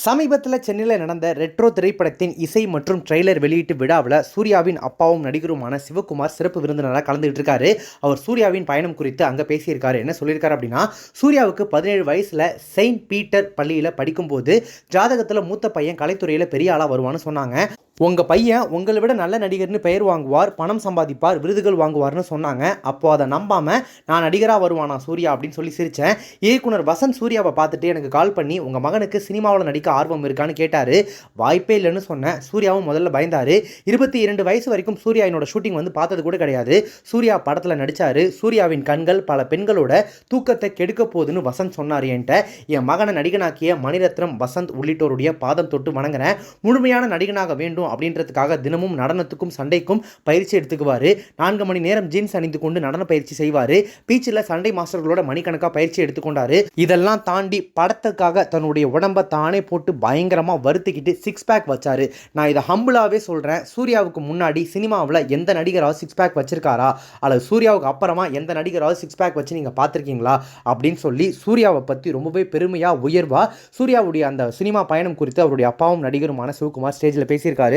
சமீபத்தில் சென்னையில் நடந்த ரெட்ரோ திரைப்படத்தின் இசை மற்றும் ட்ரெய்லர் வெளியீட்டு விழாவில் சூர்யாவின் அப்பாவும் நடிகருமான சிவகுமார் சிறப்பு விருந்தினராக கலந்துகிட்டு இருக்காரு. அவர் சூர்யாவின் பயணம் குறித்து அங்கே பேசியிருக்காரு. என்ன சொல்லியிருக்காரு அப்படின்னா, சூர்யாவுக்கு 17 வயசில் செயின்ட் பீட்டர் பள்ளியில் படிக்கும்போது ஜாதகத்தில் மூத்த பையன் கலைத்துறையில் பெரிய ஆளாக வருவான்னு சொன்னாங்க. உங்கள் பையன் உங்களை விட நல்ல நடிகர்னு பெயர் வாங்குவார், பணம் சம்பாதிப்பார், விருதுகள் வாங்குவார்னு சொன்னாங்க. அப்போது அதை நம்பாமல் நான் நடிகராக வருவானா சூர்யா அப்படின்னு சொல்லி சிரித்தேன். இயக்குனர் வசந்த் சூர்யாவை பார்த்துட்டு எனக்கு கால் பண்ணி உங்கள் மகனுக்கு சினிமாவில் நடிக்க ஆர்வம் இருக்கான்னு கேட்டார். வாய்ப்பே இல்லைன்னு சொன்னேன். சூர்யாவும் முதல்ல பயந்தார். 22 வயசு வரைக்கும் சூர்யா என்னோட ஷூட்டிங் வந்து பார்த்தது கூட கிடையாது. சூர்யா படத்தில் நடித்தார். சூர்யாவின் கண்கள் பல பெண்களோட தூக்கத்தை கெடுக்க போகுதுன்னு வசந்த் சொன்னார். என்கிட்ட என் மகனை நடிகனாக்கிய மணிரத்னம், வசந்த் உள்ளிட்டோருடைய பாதம் தொட்டு வணங்குறேன். முழுமையான நடிகனாக வேண்டும் அப்படின்றதுக்காக தினமும் நடனத்துக்கும் சண்டைக்கும் பயிற்சி எடுத்துக்குவார். 4 மணி நேரம் ஜீன்ஸ் அணிந்து கொண்டு நடன பயிற்சி செய்வார். பீச்சில் சண்டை மாஸ்டர்களோட மணிக்கணக்காக பயிற்சி எடுத்துக்கொண்டார். இதெல்லாம் தாண்டி படத்துக்காக தன்னுடைய உடம்பை தானே போட்டு பயங்கரமாக வருத்திக்கிட்டு 6 பேக் வச்சார். நான் இதை ஹம்பிளாகவே சொல்கிறேன். சூர்யாவுக்கு முன்னாடி சினிமாவில் எந்த நடிகராவது 6 பேக் வச்சிருக்காரா, அல்லது சூர்யாவுக்கு அப்புறமா எந்த நடிகராவது 6 பேக் வச்சு நீங்கள் பார்த்துருக்கீங்களா அப்படின்னு சொல்லி சூர்யாவை பற்றி ரொம்பவே பெருமையாக உயர்வாக சூர்யாவுடைய அந்த சினிமா பயணம் குறித்து அவருடைய அப்பாவும் நடிகருமான சிவகுமார் ஸ்டேஜில் பேசியிருக்காரு.